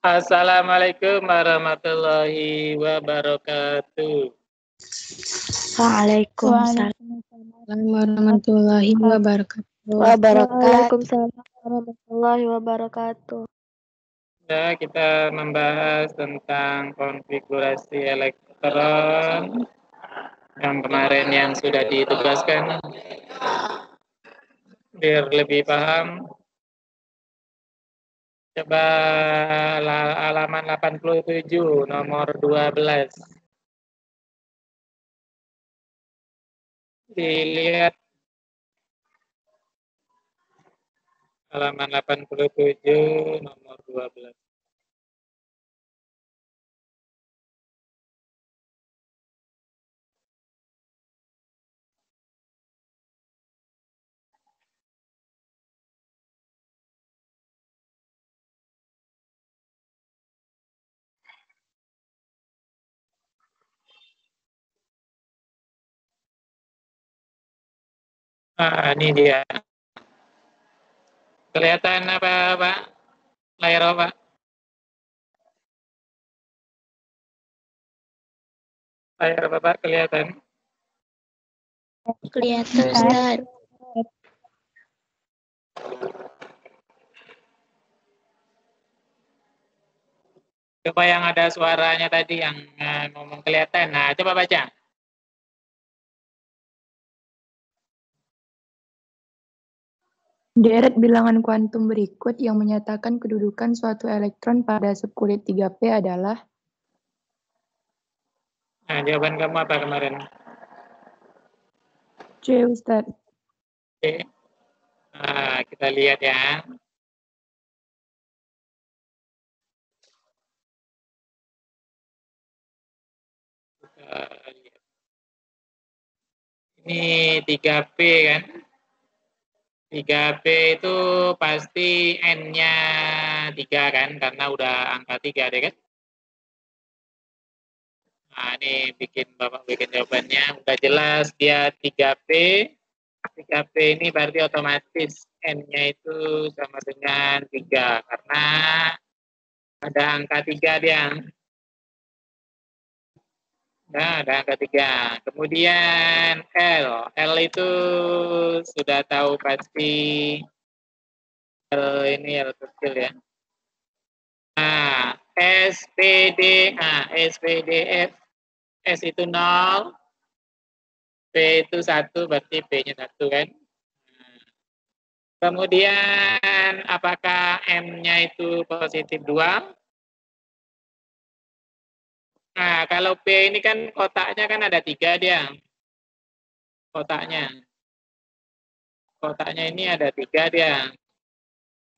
Assalamualaikum warahmatullahi wabarakatuh. Waalaikumsalam warahmatullahi wabarakatuh. Waalaikumsalam warahmatullahi wabarakatuh. Ya, kita membahas tentang konfigurasi elektron yang kemarin yang sudah ditugaskan. Biar lebih paham, coba halaman 87 nomor 12. Dilihat halaman 87 nomor 12. Ini dia. Kelihatan apa, Pak? Layar apa? Layar apa, Pak? Kelihatan? Kelihatan, Ustaz. Coba yang ada suaranya tadi yang ngomong kelihatan. Nah, coba baca. Deret bilangan kuantum berikut yang menyatakan kedudukan suatu elektron pada subkulit 3p adalah. Nah, jawaban kamu apa kemarin? C, Ustaz. Oke. Nah, kita lihat ya. Ini 3P kan. 3P itu pasti N-nya 3 kan, karena udah angka 3 deh kan. Nah, ini Bapak bikin jawabannya. Udah jelas dia 3P. 3P ini berarti otomatis N-nya itu sama dengan 3. Karena ada angka 3 dia. Nah, ada angka 3. Kemudian L. L itu sudah tahu pasti L ini L kecil ya. Nah, S, P, D. Nah, S, P, D, F. S itu 0. P itu 1, berarti P-nya 1 kan. Kemudian apakah M-nya itu positif 2? Nah, kalau P ini kan kotaknya kan ada 3 dia. Kotaknya. Kotaknya ini ada 3 dia.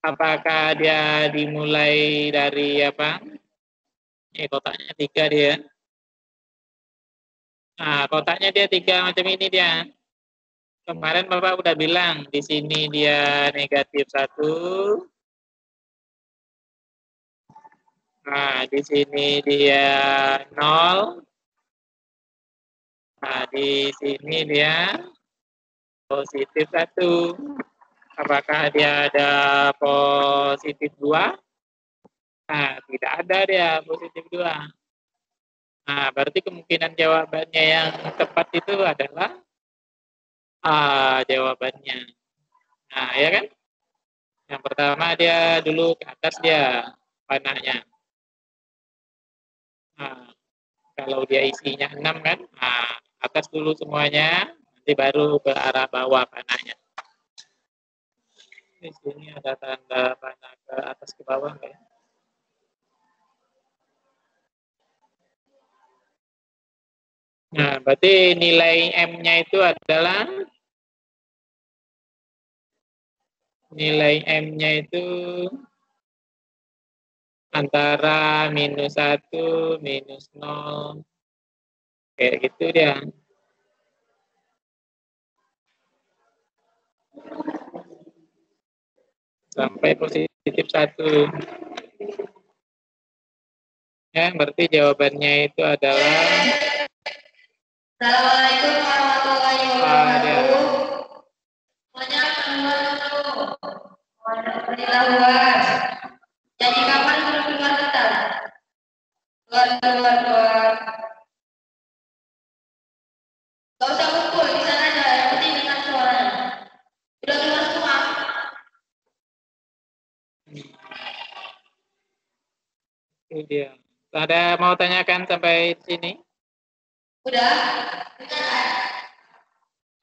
Apakah dia dimulai dari apa? Ini kotaknya 3 dia. Nah, kotaknya dia 3 macam ini dia. Kemarin Bapak udah bilang di sini dia negatif 1. Nah, di sini dia 0. Nah, di sini dia positif 1. Apakah dia ada positif 2? Nah, tidak ada dia positif 2. Nah, berarti kemungkinan jawabannya yang tepat itu adalah A jawabannya. Nah, ya kan? Yang pertama dia dulu ke atas dia panahnya. Nah, kalau dia isinya 6 kan, nah, atas dulu semuanya, nanti baru ke arah bawah panahnya. Di sini ada tanda panah ke atas ke bawah kan? Nah, berarti nilai M-nya itu adalah nilai M-nya itu antara -1, -0. Kayak gitu dia. Sampai positif 1. Ya, berarti jawabannya itu adalah Assalamualaikum warahmatullahi wabarakatuh. Alhamdulillah. Jadi kapan sudah keluar data? Keluar. Gak usah kumpul di sana aja, yang penting dengar suaranya. Udah keluar semua. Itu dia. Ada mau tanyakan sampai sini? Udah.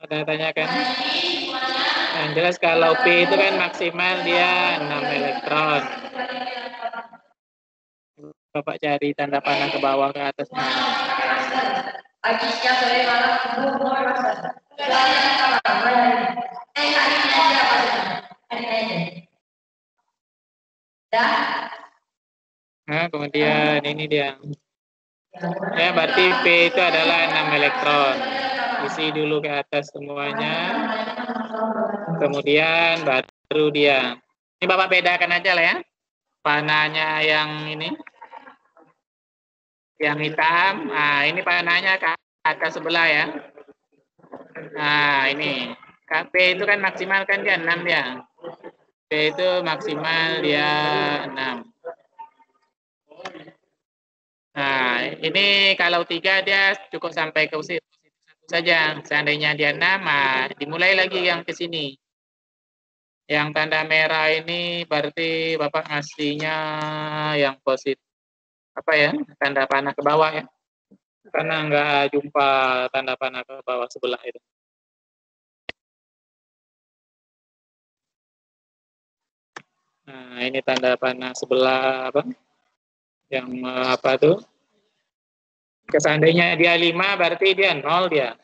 Ada tanyakan? Yang jelas kalau P itu kan maksimal dia 6 elektron. Bapak cari tanda panah ke bawah ke atas. Habisnya sore malam kumpul masa. Hari ini aja maksudnya. Hari ini aja. Dah. Nah, kemudian ini dia. Ya, berarti P itu adalah 6 elektron. Isi dulu ke atas semuanya. Kemudian baru dia. Ini Bapak bedakan aja lah ya. Panahnya yang ini. Yang hitam. Nah, ini panahnya ke atas sebelah ya. Nah, ini. KP itu kan maksimal kan dia 6 ya. P itu maksimal dia 6. Nah, ini kalau 3 dia cukup sampai ke positif 1 saja. Seandainya dia 6, nah, dimulai lagi yang ke sini. Yang tanda merah ini berarti Bapak ngasihnya yang positif. Apa ya? Tanda panah ke bawah ya. Karena nggak jumpa tanda panah ke bawah sebelah itu. Nah, ini tanda panah sebelah apa? Yang apa tuh? Seandainya dia 5 berarti dia 0 dia.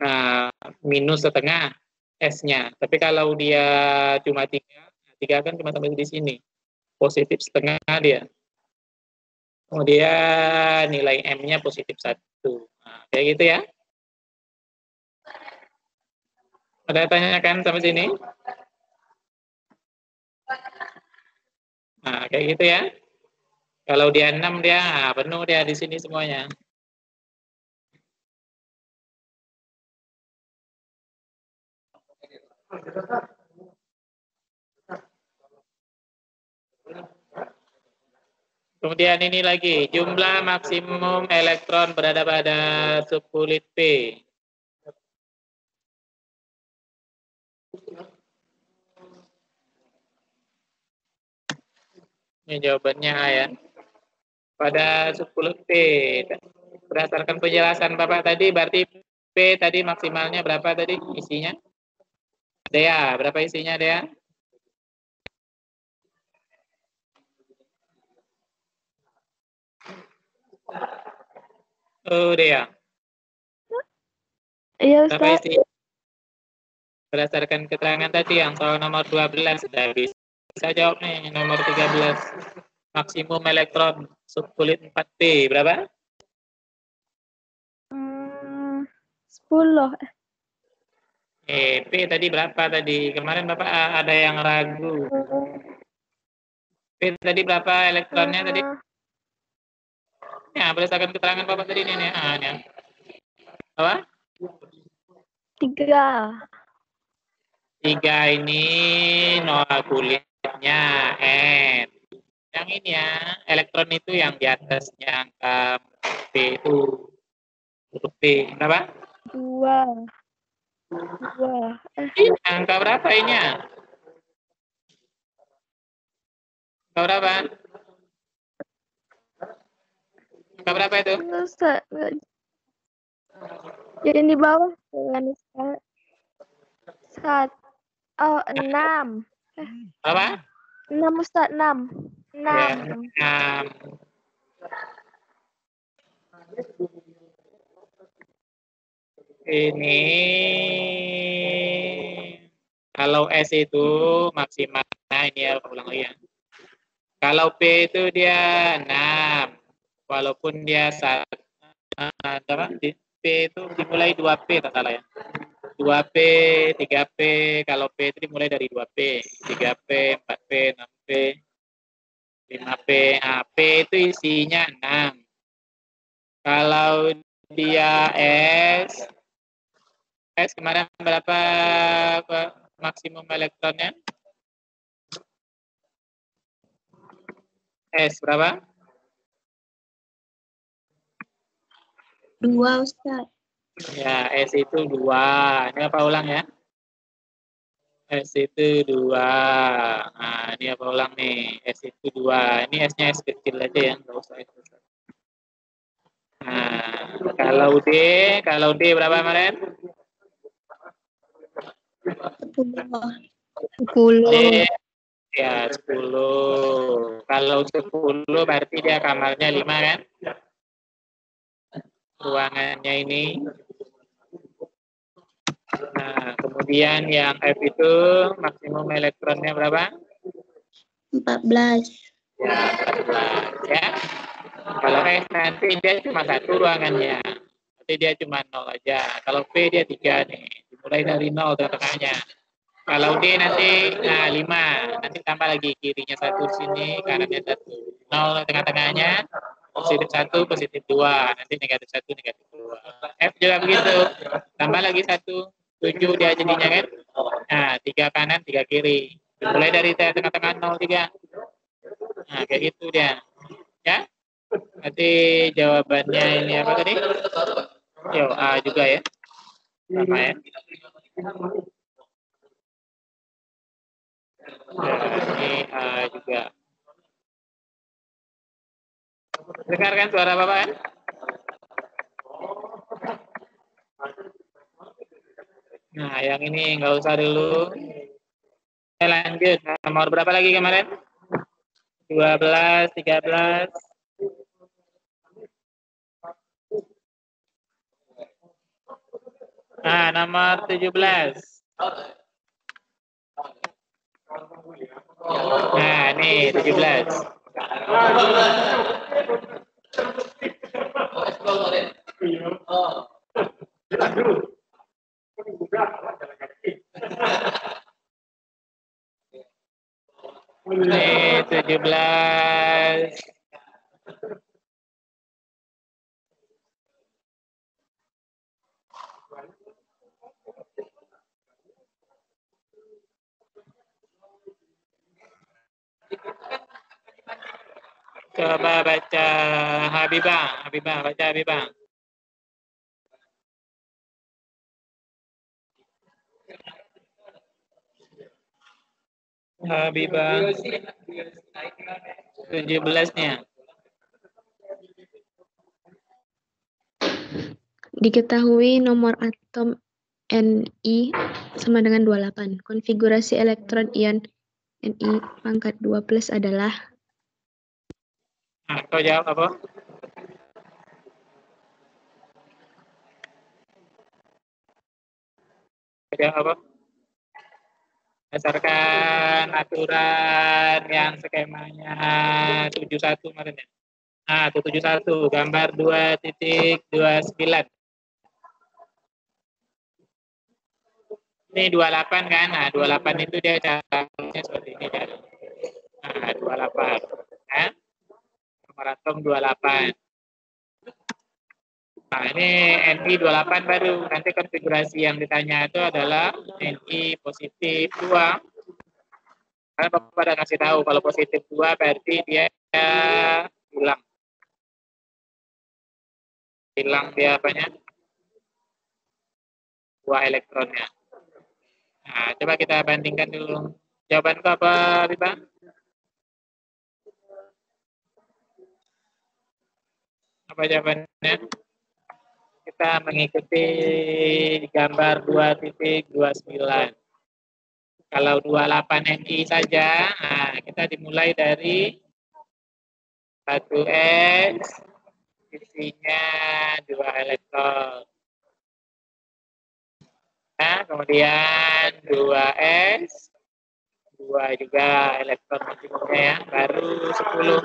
Nah, minus setengah S-nya. Tapi kalau dia cuma 3 kan cuma sampai di sini. Positif setengah dia. Kemudian nilai M-nya positif 1. Nah, kayak gitu ya. Ada tanyakan sampai sini? Nah, kayak gitu ya. Kalau dia 6 dia penuh dia di sini semuanya. Kemudian ini lagi, jumlah maksimum elektron berada pada subkulit P. Ini jawabannya A ya. Pada subkulit P. Berdasarkan penjelasan Bapak tadi, berarti P tadi maksimalnya berapa tadi isinya? Dea, berapa isinya Dea? Oh, Dea. Iya, Berapa Ustaz. isi? Berdasarkan keterangan tadi yang soal nomor 12, sudah bisa jawab nih, nomor 13. Maksimum elektron subkulit 4P, berapa? 10. P tadi berapa tadi? Kemarin Bapak ada yang ragu. P tadi berapa elektronnya tadi? Ya, berdasarkan keterangan Bapak tadi nih. Ini. Apa? 3. 3 ini nol kulitnya N. Yang ini ya, elektron itu yang di atasnya angka P itu. Huruf P. Berapa? 2. Angka berapa ini ya? Angka berapa? Angka berapa itu? Ustaz. Jadi di bawah dengan Ustaz. 6. Berapa? 6 Ustaz, 6. 6. Ya, 6. Ini kalau S itu maksimalnya ini ya, ulang lagi ya. Kalau P itu dia 6. Walaupun dia P itu dimulai 2P tak salah ya. 2P, 3P, kalau P itu dimulai dari 2P, 3P, 4P, 6P, 5P. Nah, P itu isinya 6. Kalau dia S kemarin berapa maksimum elektronnya? S berapa? 2, Ustaz. Ya, S itu 2. Ini apa ulang ya? S itu 2. Nah, ini apa ulang nih? S itu 2. Ini S-nya S kecil aja ya, nggak usah S besar. Nah, kalau D berapa kemarin? 10. D ya 10. Kalau 10 berarti dia kamarnya 5 kan? Ruangannya ini. Nah, kemudian yang F itu maksimum elektronnya berapa? 14. Ya, 14 ya. Kalau F nanti dia cuma 1 ruangannya. Nanti dia cuma 0 aja. Kalau P dia 3 nih. Dimulai dari 0 tengah-tengahnya. Kalau D nanti 5. Nanti tambah lagi kirinya 1 sini, kanannya 1. 0 tengah-tengahnya. Positif 1, positif 2. Nanti negatif 1, negatif 2. F juga begitu. Tambah lagi 1. 7 dia jadinya kan. Nah, 3 kanan, 3 kiri. Mulai dari tengah-tengah 0, 3. Nah, kayak gitu dia. Ya. Nanti jawabannya ini apa tadi? Yo, A juga ya. Sama ya. Ya, ini A juga. Dengarkan suara Bapak kan? Nah, yang ini nggak usah dulu. Lanjut. Nomor berapa lagi kemarin? 12, 13. Nah, nomor 17. Nah, ini 17. Ini 17. Coba baca Habibah, baca Habibah. Habibah 17-nya. Diketahui nomor atom Ni sama dengan 28. Konfigurasi elektron ion Ni pangkat 2 plus adalah? Nah, kau jawab apa? Jawab apa? Berdasarkan aturan yang skemanya 71 kemarin ya. Nah, 71 gambar 2.29. Ini 28 kan? Nah, 28 itu dia caranya seperti ini kan. Nah, 28. Ya. Nomor atom 28. Nah, ini Ni 28 baru. Nanti konfigurasi yang ditanya itu adalah Ni positif 2. Karena Bapak udah kasih tahu kalau positif 2 berarti dia hilang. Hilang dia apanya? 2 elektronnya. Nah, coba kita bandingkan dulu. Jawaban itu apa, Biba? Apa jawabannya? Kita mengikuti gambar 2.29. Kalau 28 Ni saja, nah, kita dimulai dari 1S, isinya 2 elektron. Nah, kemudian 2S, 2 juga elektron maksimumnya ya, baru 10.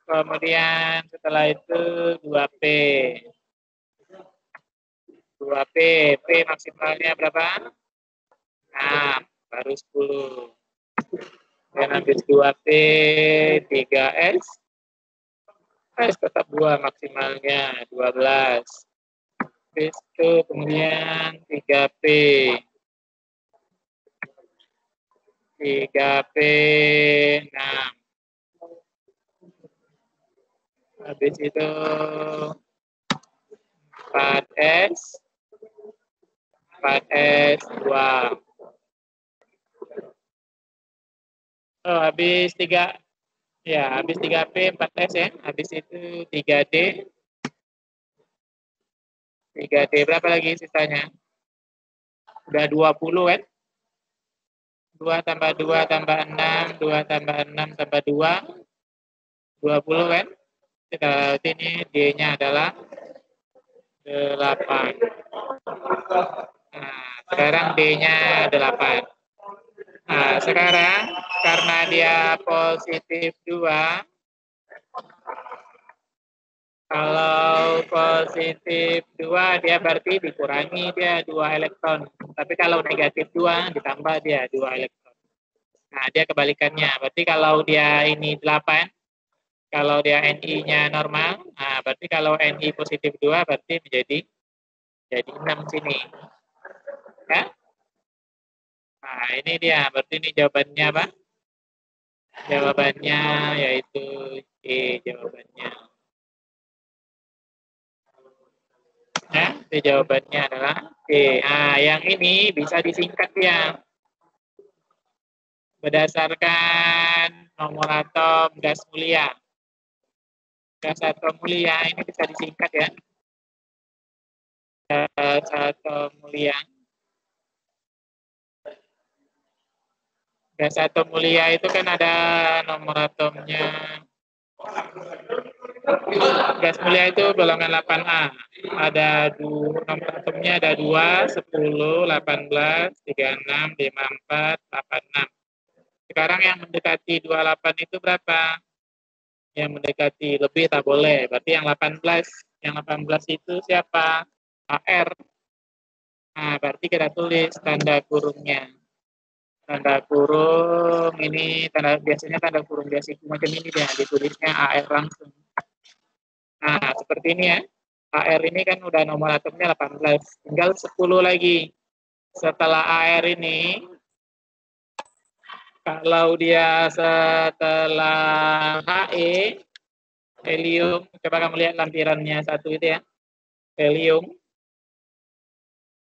Kemudian setelah itu 2P. 2P, P maksimalnya berapa? 6, baru 10. Dan habis 2P, 3S. S tetap 2 maksimalnya, 12. Habis itu kemudian 3P. 3P, 6. Habis itu 4S, 4S2. Oh, habis 3, ya, habis 3P, 4S ya. Habis itu 3D. 3D berapa lagi sisanya? Udah 20 kan? 2 tambah 2 tambah 6, 2 tambah 6 tambah 2, 20 kan? Kita ini D-nya adalah 8. Nah, sekarang D-nya 8. Nah, sekarang karena dia positif 2, kalau positif 2 dia berarti dikurangi dia 2 elektron. Tapi kalau negatif 2 ditambah dia 2 elektron. Nah, dia kebalikannya. Berarti kalau dia ini 8, kalau dia Ni-nya normal, nah berarti kalau Ni positif 2 berarti menjadi 6 sini. Ya? Nah, ini dia. Berarti ini jawabannya apa? Jawabannya yaitu C jawabannya. Ya, itu jawabannya adalah C. Nah, yang ini bisa disingkat ya. Berdasarkan nomor atom gas mulia. Gas atom mulia ini bisa disingkat ya. Gas atom mulia. Gas atom mulia itu kan ada nomor atomnya. Gas mulia itu golongan 8A. Ada nomor atomnya ada 2, 10, 18, 36, 54, 86. Sekarang yang mendekati 28 itu berapa? Yang mendekati lebih tak boleh. Berarti yang 18. Yang 18 itu siapa? AR. Nah, berarti kita tulis tanda kurungnya. Tanda kurung ini biasanya tanda kurung biasa macam ini dia, ditulisnya AR langsung. Nah, seperti ini ya. AR ini kan udah nomor atomnya 18. Tinggal 10 lagi. Setelah AR ini, kalau dia setelah He, helium, coba kamu lihat lampirannya satu itu ya. Helium.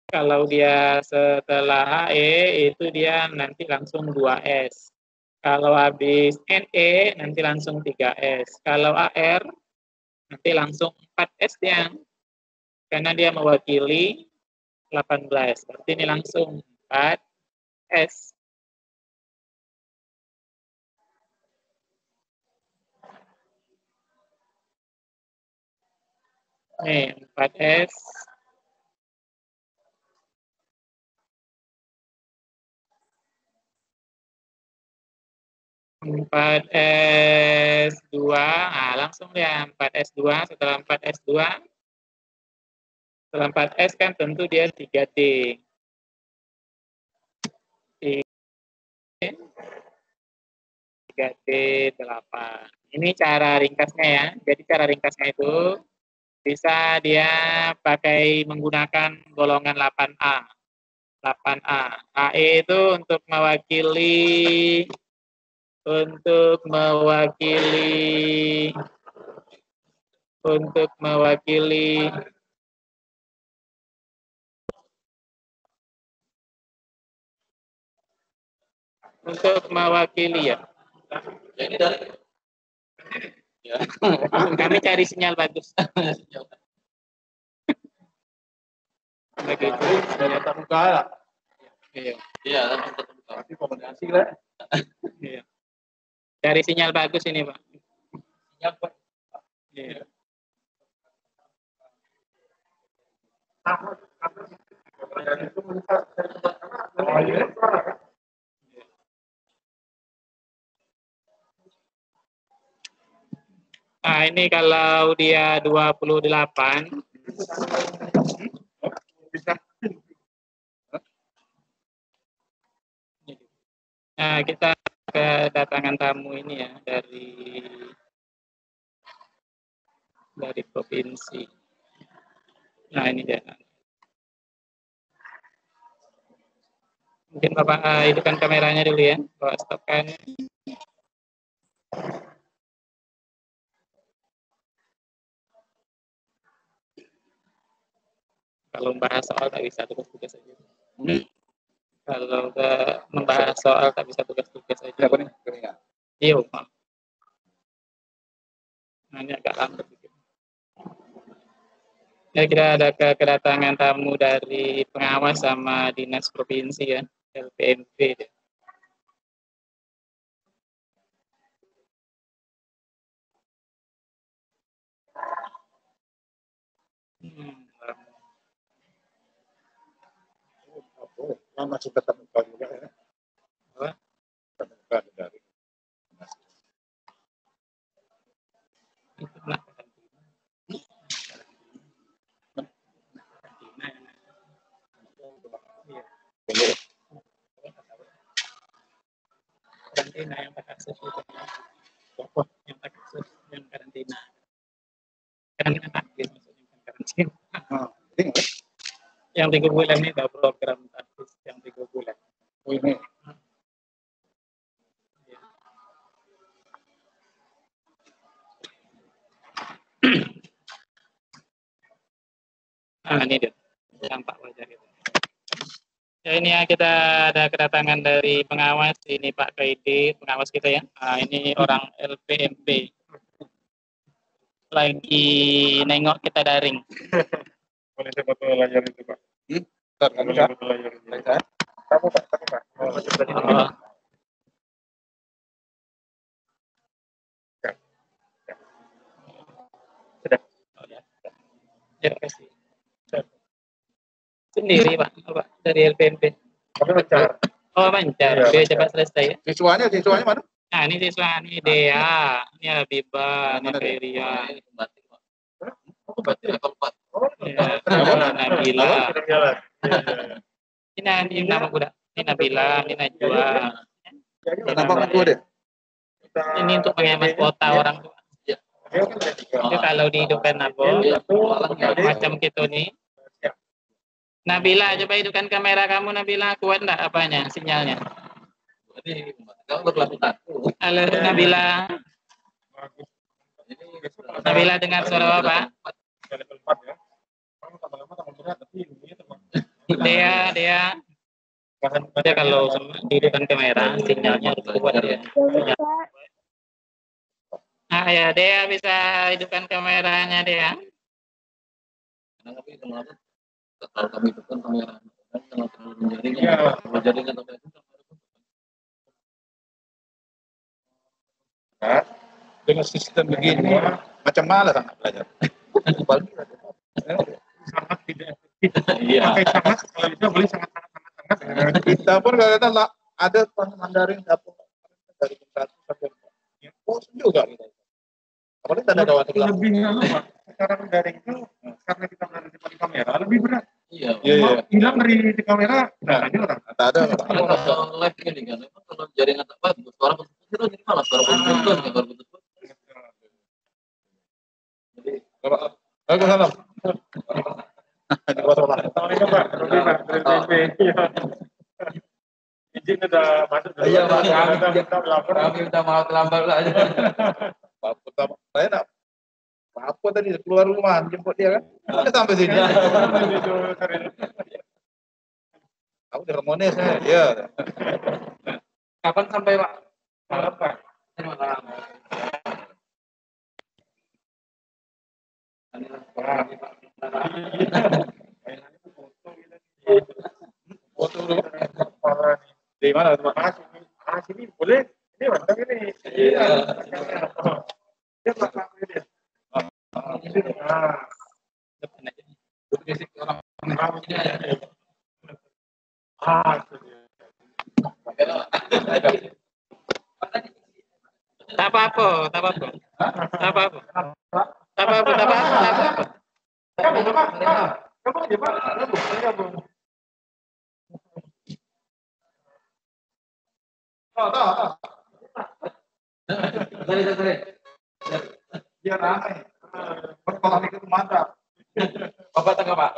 Kalau dia setelah He, itu dia nanti langsung 2S. Kalau habis Ne, nanti langsung 3S. Kalau AR, nanti langsung 4S dia. Karena dia mewakili 18. Berarti ini langsung 4S. Nih, 4S. 4S2, nah langsung ya 4S2, setelah 4S2, setelah 4S kan tentu dia 3D. 3D8. Ini cara ringkasnya ya. Jadi cara ringkasnya itu bisa dia pakai menggunakan golongan 8A. 8A. AE itu untuk mewakili ya. Ini dari ya. Kami cari sinyal bagus. Begitu. Sudah terbuka ya? Iya. Iya, terbuka. Tapi komunikasi lah. Iya. Cari sinyal bagus ini, Pak. Sinyal, Pak. Iya. Nah, ini kalau dia 28. Nah, kita kedatangan tamu ini ya dari provinsi. Nah, ini dia. Mungkin Bapak hidupkan kameranya dulu ya, Bapak stopkan. Kalau membahas soal tak bisa tugas-tugas aja. Kalau membahas soal tak bisa tugas-tugas aja. Siapa nih? Iya, Pak. Nah, ini agak lambat dikit. Ya, kita ada kedatangan tamu dari pengawas sama dinas provinsi ya, LPMP. Masih tetap muka juga ya. Apa? Tetap muka dari. Itu nak karantina yang pakai kasus itu. Yang pakai kasus yang karantina. Karantina taktis maksudnya bukan karantina. Yang 3 bulan ini ada program taktis yang 3 bulan. Oh ini. Ini dia tampak wajah itu. Ya, ini ya kita ada kedatangan dari pengawas, ini Pak KID, pengawas kita ya. Nah, ini orang LPMP. Lagi nengok kita daring. Boleh saya foto layar itu Pak? Kamu bisa foto layar itu. Kamu Pak? Oh. Sudah. Oh, ya. Terima kasih. Sendiri Pak, dari LPMP. Kamu lancar. Oh, lancar. Iya, Biar lancar. cepat selesai ya. Siswanya mana? Nah, ini siswa, ini Dea, ini Habibah, ini Mana dia? Kairia, Aku berarti level 4. ya, Nabila. Ini nama budak. Ini Nabila, ini Najwa. Kenapa orang tua deh? Ini untuk menghemat kuota orang tua. Itu kalau dihidupkan apa, macam gitu nih. Nabila, coba hidupkan kamera kamu Nabila, kuat enggak apanya, sinyalnya? Halo Nabila. Nabila dengar suara Bapak? Dea. Dia kalau hidupkan kamera, sinyalnya harus kuat ya. Ah ya, Dea bisa hidupkan kameranya Dea. Kalau kami hidupkan kamera, kalau terlalu jaringan atau Nah, dengan sistem begini macam malas anak belajar. Sangat tidak efektif. Pakai sangat kalau bisa beli sangat. Kita pun kadang-kadang ada pengalaman daring dapur dari satu sampai bosan juga kita. Apalagi tidak ada waktu lebih Pak. Sekarang daring itu karena kita berada di kamera lebih berat. Iya. Hilang dari kamera, nah ini orang. Tak ada. Kalau live ini kan, kalau jaringan tak bagus, suara putus itu jadi malas, suara putus kan baru putus. Jadi kalau salam. Di Wasola. Assalamualaikum Pak. Izin udah masuk. Iya Pak. Kami minta maaf terlambat lah. Pak pertama saya nak apa tadi keluar rumah jemput dia kan? Udah sampai sini. Aku di Ramones ya. Kapan sampai Pak? Malam Pak. Foto dulu. Di mana teman? Sini boleh. Ini mandang ini. Iya. Dia belakang ini. Depan aja. Tak apa-apa. Dia ramai. Berkolam itu mantap. Bapak tengah Pak.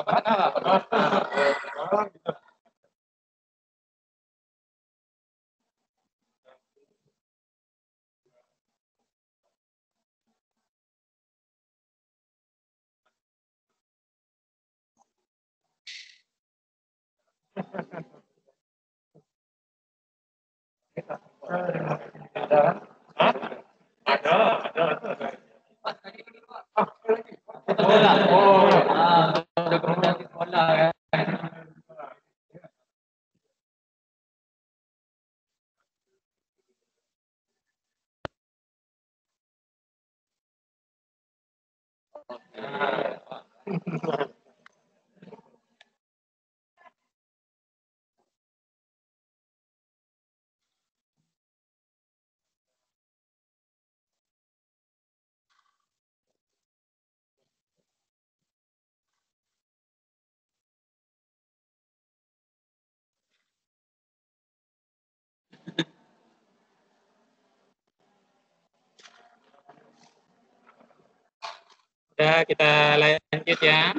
Udah, kita lanjut ya.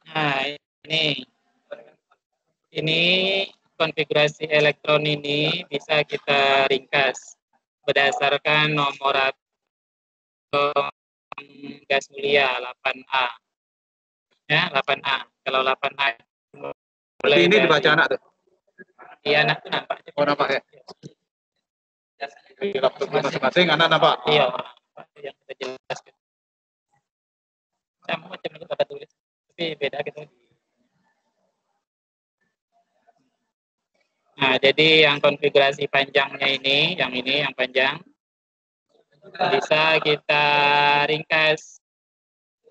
Nah, ini konfigurasi elektron ini bisa kita ringkas berdasarkan nomor atom gas mulia 8A. Ya, 8A. Kalau 8A Berarti ini dibaca anak tuh. Iya, anak tuh nampak. Oh, nampak ya. Di laptopnya masing-masing anak nampak. Iya, yang kita jelaskan. Sama macam itu kita tulis, tapi beda gitu. Nah, jadi yang konfigurasi panjangnya ini yang panjang, bisa kita ringkas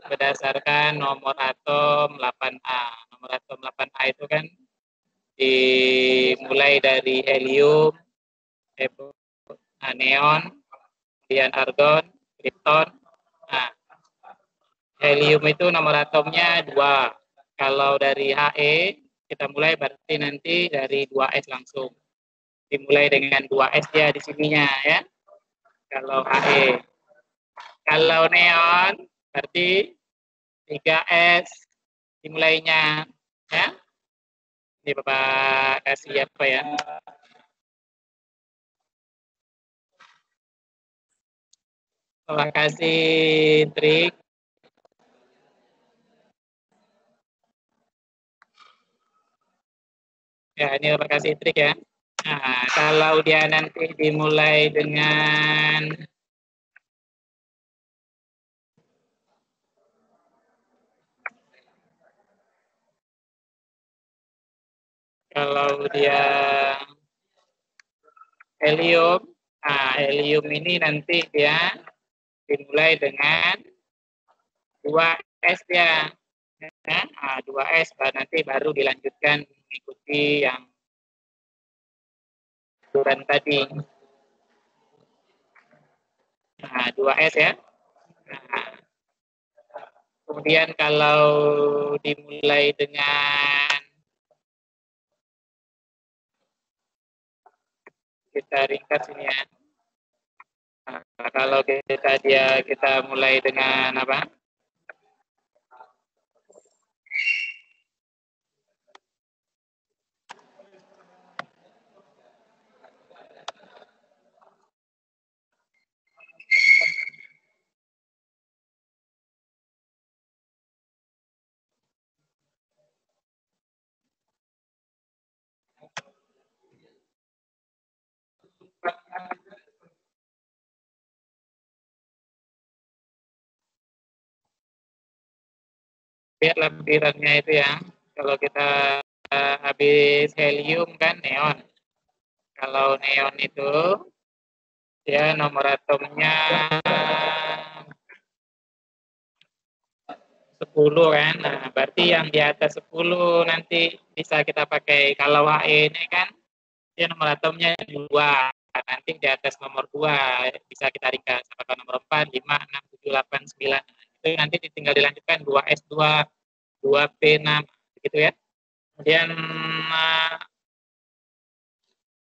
berdasarkan nomor atom 8A. Nomor atom 8A itu kan dimulai dari helium, neon, kemudian argon, krypton. Nah, helium itu nomor atomnya 2. Kalau dari He, kita mulai berarti nanti dari 2S langsung. Dimulai dengan 2S dia di sininya ya. Kalau He. Kalau neon berarti 3S dimulainya ya. Ini Bapak kasih apa ya? Bapak kasih trik. Ya, ini Bapak kasih trik ya. Nah, kalau dia nanti dimulai dengan kalau dia helium, nah helium ini nanti dia dimulai dengan 2S dia. Nah, 2S nanti baru dilanjutkan mengikuti yang ukuran tadi. Nah, 2S ya. Nah, kemudian kalau dimulai dengan kita ringkas ini ya. Nah, kalau kita mulai dengan apa? Lihat lampirannya itu ya. Kalau kita habis helium kan neon. Kalau neon itu ya nomor atomnya 10 kan. Nah, berarti yang di atas 10 nanti bisa kita pakai. Kalau He ini kan dia nomor atomnya 2. Nanti di atas nomor 2 bisa kita ringkas. Apakah nomor 4, 5, 6, 7, 8, 9. Itu nanti tinggal dilanjutkan 2S2, 2P6 gitu ya. Kemudian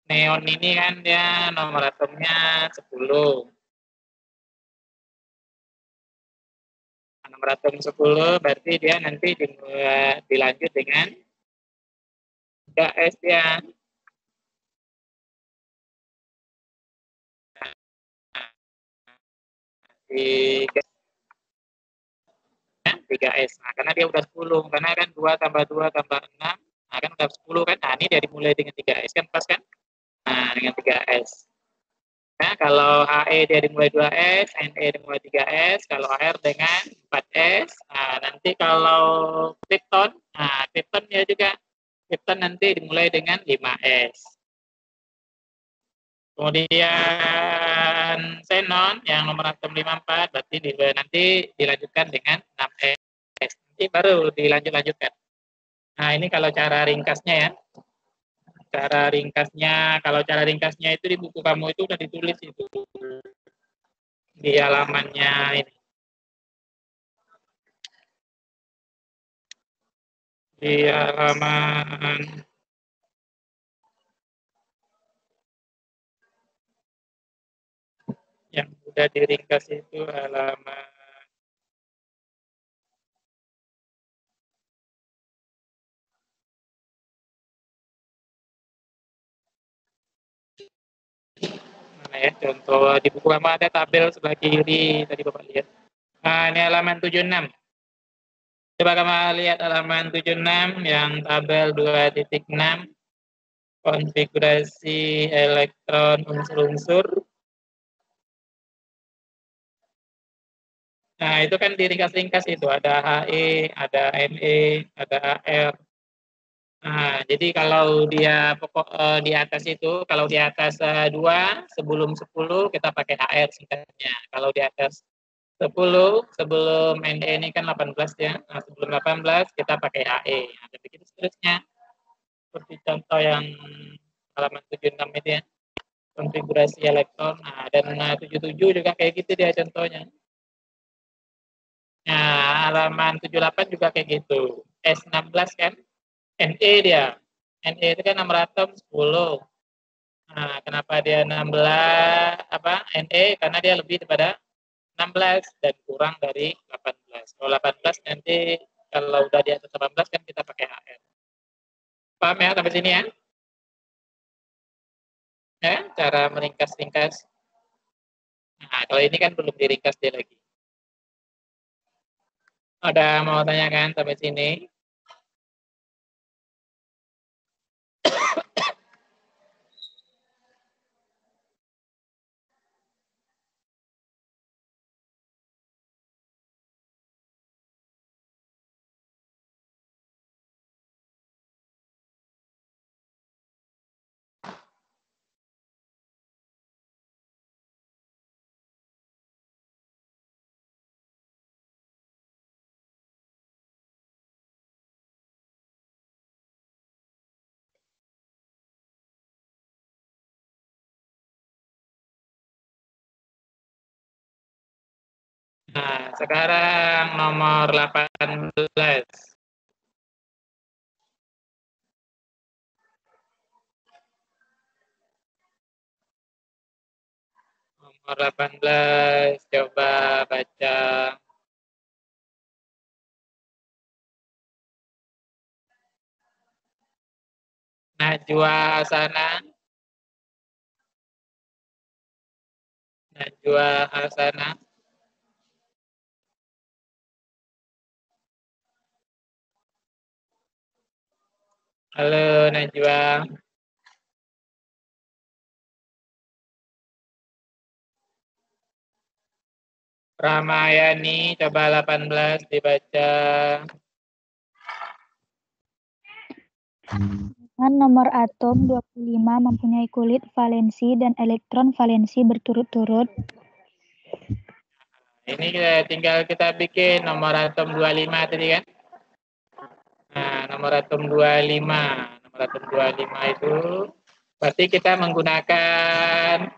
neon ini kan dia nomor atomnya 10. nomor atom 10 berarti dia nanti dilanjut dengan 3S dia. Di 3S. Nah, karena dia udah 10, karena kan 2 tambah 2 tambah 6, nah kan udah 10 kan. Nah, ini dia dimulai dengan 3S kan pas kan? Nah, dengan 3S. Nah, kalau HE dia dimulai 2S, NE dimulai 3S, kalau AR dengan 4S. Nah, nanti kalau krypton, nah krypton ya juga. Krypton nanti dimulai dengan 5S. Kemudian xenon yang nomor atom 54 berarti nanti dilanjutkan dengan 6S. Nanti baru dilanjutkan. Nah, ini kalau cara ringkasnya ya. Kalau cara ringkasnya itu di buku kamu itu udah ditulis itu. Di halamannya ini. Di halaman yang udah diringkas itu halaman mana ya, contoh di buku kamu ada tabel sebelah kiri tadi Bapak lihat. Nah, ini halaman 76. Coba kamu lihat halaman 76 yang tabel 2.6 konfigurasi elektron unsur-unsur. Nah, itu kan diringkas-ringkas itu ada HE, ada NE, ada AR. Nah, jadi kalau dia di atas itu, kalau di atas 2 sebelum 10 kita pakai AR singkatnya. Kalau di atas 10 sebelum NE ini kan 18 ya. Nah, sebelum 18 kita pakai HE. Nah, begitu seterusnya. Seperti contoh yang halaman 76 itu ya. Konfigurasi elektron. Nah, dan 77 juga kayak gitu dia contohnya. Nah, halaman 78 juga kayak gitu. S16 kan, NE dia. NE itu kan nomor atom 10. Nah, kenapa dia 16 NE? Karena dia lebih daripada 16 dan kurang dari 18. Kalau 18 nanti kalau udah di atas 18 kan kita pakai HR. Paham ya sampai sini ya? Ya, cara meringkas-ringkas. Nah, kalau ini kan belum diringkas dia lagi. Ada mau tanyakan sampai sini? Nah, sekarang nomor 18. Nomor 18, coba baca. Najwa Hasana. Najwa Hasana. Halo Najwa. Ramayani, coba 18 dibaca. Nomor atom 25 mempunyai kulit valensi dan elektron valensi berturut-turut. Ini tinggal kita bikin nomor atom 25 tadi kan. Nah, nomor atom 25. Nomor atom 25 itu berarti kita menggunakan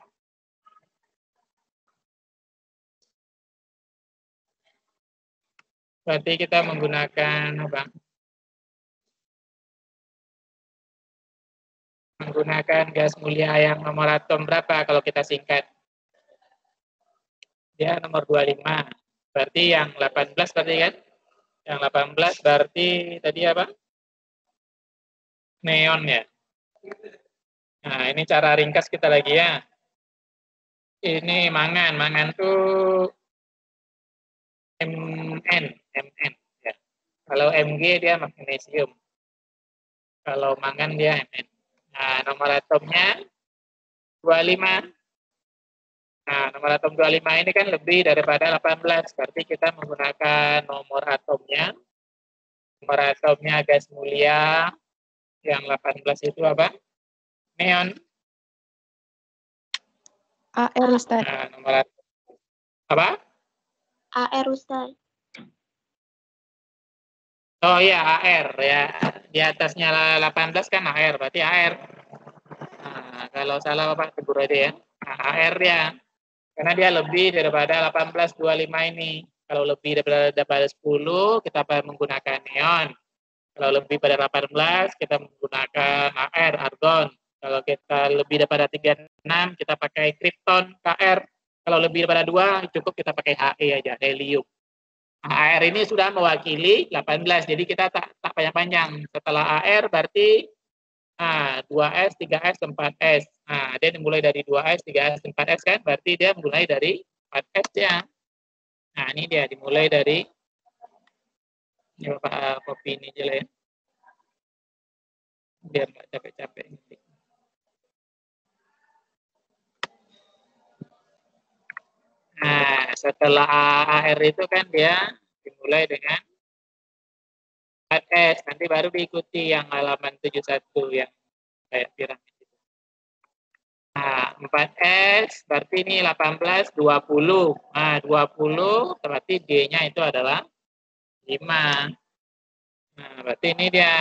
apa? Menggunakan gas mulia yang nomor atom berapa kalau kita singkat? Dia nomor 25. Berarti yang 18 berarti kan? Yang 18 berarti tadi apa? Neon ya. Nah, ini cara ringkas kita lagi ya. Ini mangan. Mangan tuh Mn ya. Kalau Mg dia magnesium. Kalau mangan dia Mn. Nah, nomor atomnya 25. Nah, nomor atom 25 ini kan lebih daripada 18. Berarti kita menggunakan nomor atomnya. Nomor atomnya gas mulia. Yang 18 itu apa? Neon. AR Ustaz. Nah, nomor atom apa? AR Ustaz. Oh iya, AR ya. Di atasnya 18 kan AR, berarti AR. Nah, kalau salah Bapak tegur aja ya. Nah, AR ya. Karena dia lebih daripada 1825 ini. Kalau lebih daripada 10, kita menggunakan neon. Kalau lebih pada 18, kita menggunakan AR, argon. Kalau kita lebih daripada 36, kita pakai krypton, KR. Kalau lebih daripada 2, cukup kita pakai He aja, helium. AR ini sudah mewakili 18, jadi kita tak panjang-panjang. Setelah AR berarti 2S, 3S, 4S. Nah, dia dimulai dari 2S, 3S, 4S kan, berarti dia mulai dari 4S ya. Nah, ini dia dimulai dari, ini Bapak kopi ini aja lah ya. Biar nggak capek-capek. Nah, setelah AR itu kan dia dimulai dengan 4S, nanti baru diikuti yang halaman 71 yang kayak piramid itu. Nah, 4S berarti ini 18, 20. Nah, 20 berarti D-nya itu adalah 5. Nah, berarti ini dia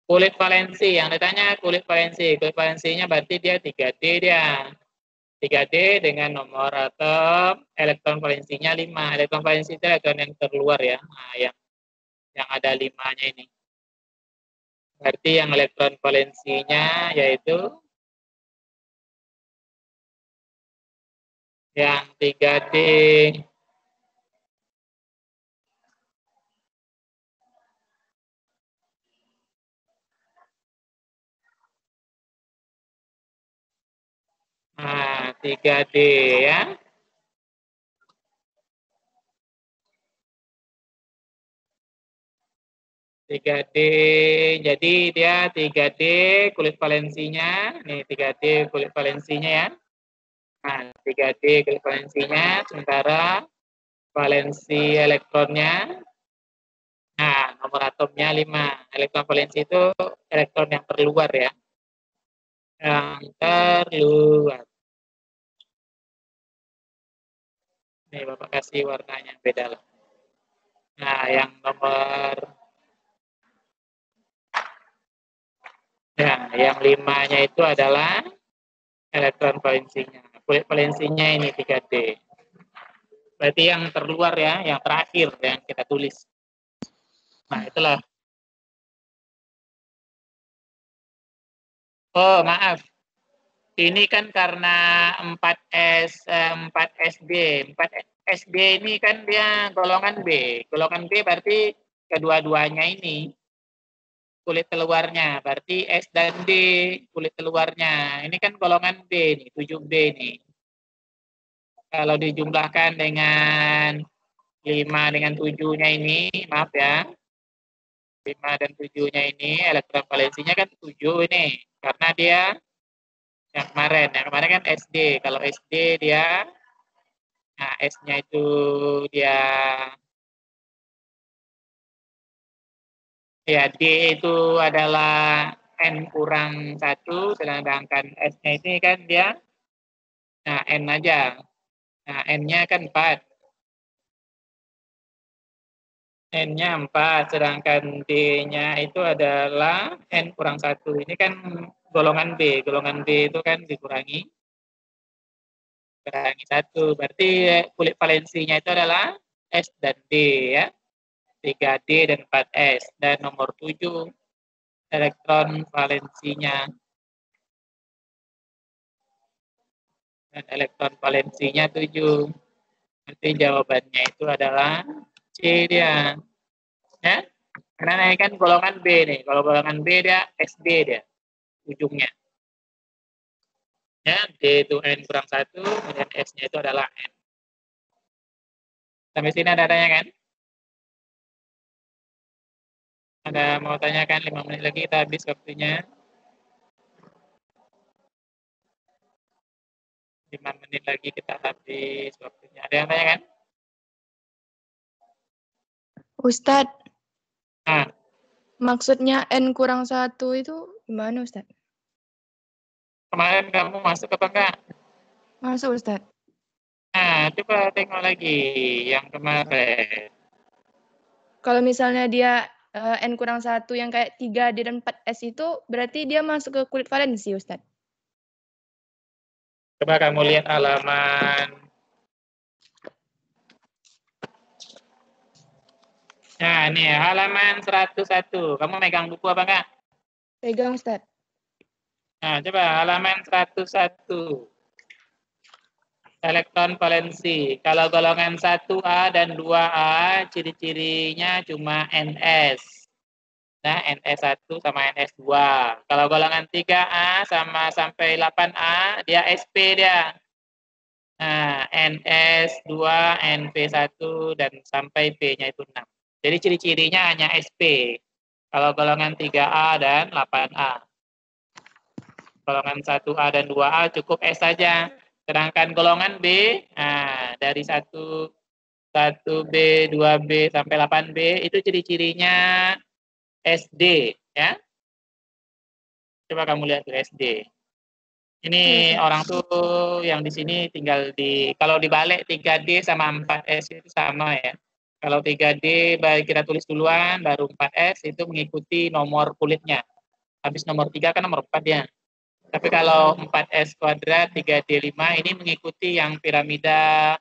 kulit valensi. Yang ditanya kulit valensi. Kulit valensinya berarti dia 3D dia. 3D dengan nomor atom elektron valensinya 5. Elektron valensi itu elektron yang terluar ya. Nah, yang ada 5-nya ini. Berarti yang elektron valensinya yaitu yang 3D. Nah, 3D ya. D, jadi dia 3D kulit valensinya, nih 3D kulit valensinya ya. Nah, 3D kulit valensinya, sementara valensi elektronnya, nah nomor atomnya 5. Elektron valensi itu elektron yang terluar ya. Yang terluar. Nih Bapak kasih warnanya beda lah. Nah, yang nomor ya, yang 5-nya itu adalah elektron valensinya. Kulit valensinya ini 3D. Berarti yang terluar ya, yang terakhir yang kita tulis. Nah, itulah. Oh, maaf. Ini kan karena 4SB. 4SB ini kan dia golongan B. Golongan B berarti kedua-duanya ini kulit keluarnya. Berarti S dan D kulit keluarnya. Ini kan golongan B nih, 7B nih. Kalau dijumlahkan dengan 5 dengan 7-nya ini, maaf ya. 5 dan 7-nya ini elektron valensinya kan 7 ini. Karena dia yang kemarin kan SD. Kalau SD dia, nah S-nya itu dia, ya D itu adalah N kurang 1, sedangkan S-nya ini kan dia, nah N aja. Nah N-nya kan 4. N-nya 4, sedangkan D-nya itu adalah N kurang 1. Ini kan golongan B. Golongan B itu kan dikurangi 1. Berarti kulit valensinya itu adalah S dan D ya. 3D dan 4S. Dan nomor 7 elektron valensinya. Dan elektron valensinya 7. Nanti jawabannya itu adalah C dia. Ya. Karena ini kan golongan B nih. Kalau golongan B dia SD dia ujungnya. Ya, D itu N kurang 1, kemudian S-nya itu adalah N. Sampai sini ada tanya kan? Ada mau tanyakan 5 menit lagi kita habis waktunya. 5 menit lagi kita habis waktunya. Ada yang tanya kan? Ustadz, Nah, maksudnya N kurang 1 itu gimana Ustadz? kemarin kamu masuk apa enggak? Masuk Ustadz. Nah, coba tengok lagi yang kemarin. Kalau misalnya dia N kurang 1 yang kayak 3D dan 4S itu berarti dia masuk ke kulit valensi Ustadz. Coba kamu lihat halaman. Nah, ini halaman 101. Kamu megang buku apa enggak? Pegang Ustadz. Nah, coba halaman 101. Elektron valensi. Kalau golongan 1A dan 2A, ciri-cirinya cuma NS. Nah, NS1 sama NS2. Kalau golongan 3A sama sampai 8A, dia SP dia. Nah, NS2, NP1, dan sampai P-nya itu 6. Jadi ciri-cirinya hanya SP. Kalau golongan 3A dan 8A. Golongan 1A dan 2A cukup S saja. Sedangkan golongan B, nah, dari 1B, 2B, sampai 8B, itu ciri-cirinya SD. Ya. Coba kamu lihat tuh SD. Ini orang tuh yang di sini tinggal kalau dibalik 3D sama 4S itu sama ya. Kalau 3D baik kita tulis duluan, baru 4S itu mengikuti nomor kulitnya. Habis nomor 3 kan nomor 4 ya. Tapi kalau 4S kuadrat 3D5 ini mengikuti yang piramida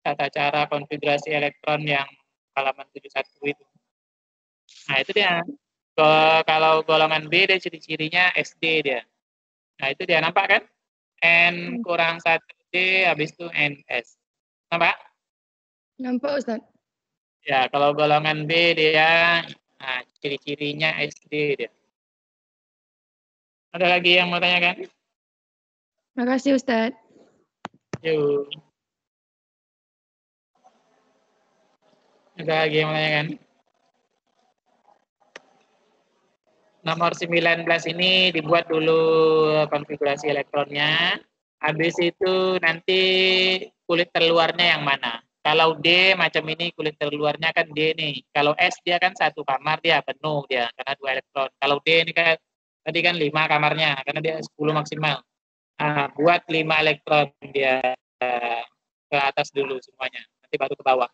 tata cara konfigurasi elektron yang halaman 71 itu. Nah itu dia. Kalau golongan B dia ciri-cirinya SD dia. Nah itu dia, nampak kan? N kurang 1D habis itu NS. Nampak? Nampak Ustaz? Ya, kalau golongan B dia, nah, ciri-cirinya SD dia. Ada lagi yang mau tanyakan? Makasih Ustaz. Yuk. Ada lagi yang mau tanyakan? Nomor 19 ini dibuat dulu konfigurasi elektronnya. Habis itu nanti kulit terluarnya yang mana? Kalau D macam ini kulit terluarnya kan D nih. Kalau S dia kan satu kamar dia penuh dia karena 2 elektron. Kalau D ini kan tadi kan 5 kamarnya karena dia 10 maksimal. Nah, buat 5 elektron dia ke atas dulu semuanya. Nanti baru ke bawah.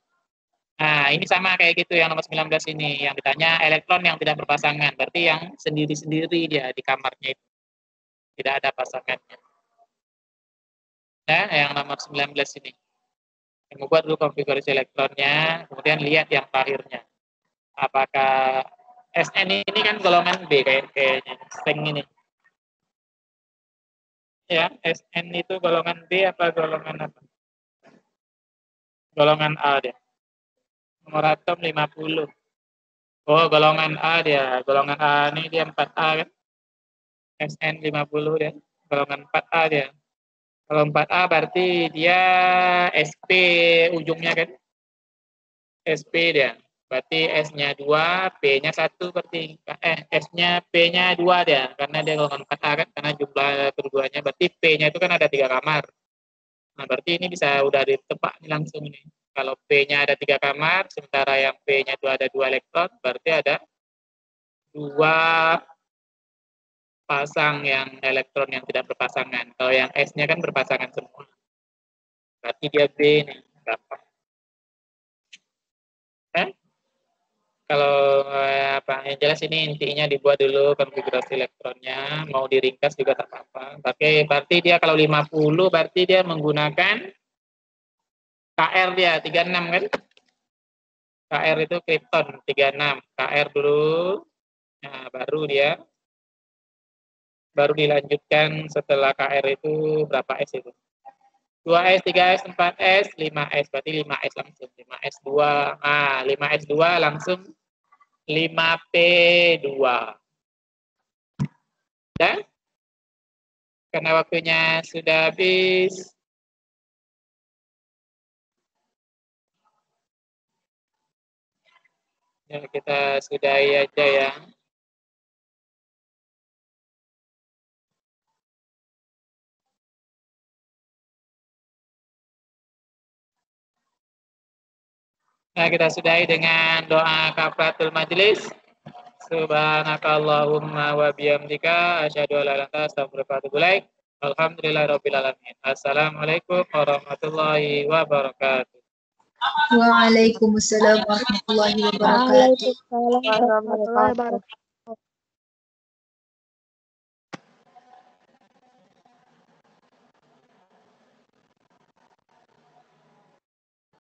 Nah, ini sama kayak gitu yang nomor 19 ini. Yang ditanya elektron yang tidak berpasangan. Berarti yang sendiri-sendiri dia di kamarnya itu. Tidak ada pasangannya. Nah, yang nomor 19 ini. Yang membuat dulu konfigurasi elektronnya, kemudian lihat yang terakhirnya. Apakah SN ini kan golongan B kayaknya. Steng ini. Ya, SN itu golongan B apa golongan apa? Golongan A dia. Nomor atom 50. Oh, golongan A dia. Golongan A ini dia 4A kan? SN 50 dia. Golongan 4A dia. Kalau 4A berarti dia SP ujungnya kan? SP dia. Berarti S-nya 2, P-nya 1 berarti. S-nya P-nya 2 dia. Karena dia golongan 4A kan? Karena jumlah keduanya. Berarti P-nya itu kan ada 3 kamar. Nah, berarti ini bisa udah ditebak langsung nih. Kalau P-nya ada 3 kamar, sementara yang P-nya itu ada 2 elektron, berarti ada 2 pasang yang elektron yang tidak berpasangan. Kalau yang S-nya kan berpasangan semua. Berarti dia B nih. Gampang. Kalau apa yang jelas ini intinya dibuat dulu konfigurasi elektronnya. Mau diringkas juga tak apa-apa. Oke, berarti dia kalau 50 berarti dia menggunakan KR dia 36 kan? KR itu kripton 36. KR dulu. Nah, baru dilanjutkan setelah KR itu berapa S itu? 2S, 3S, 4S, 5S. Berarti 5S langsung. 5S2. Nah, 5S2 langsung 5P2. Dan karena waktunya sudah habis. Ya, kita sudahi aja ya. Nah, kita sudahi dengan doa kafaratul majelis. Subhanakallahumma wa bihamdika asyhadu an la ilaha illa anta astaghfiruka wa atubu ilaik. Alhamdulillahirabbil alamin. Assalamualaikum warahmatullahi wabarakatuh. Waalaikumsalam warahmatullahi wabarakatuh. Waalaikumsalam warahmatullahi wabarakatuh.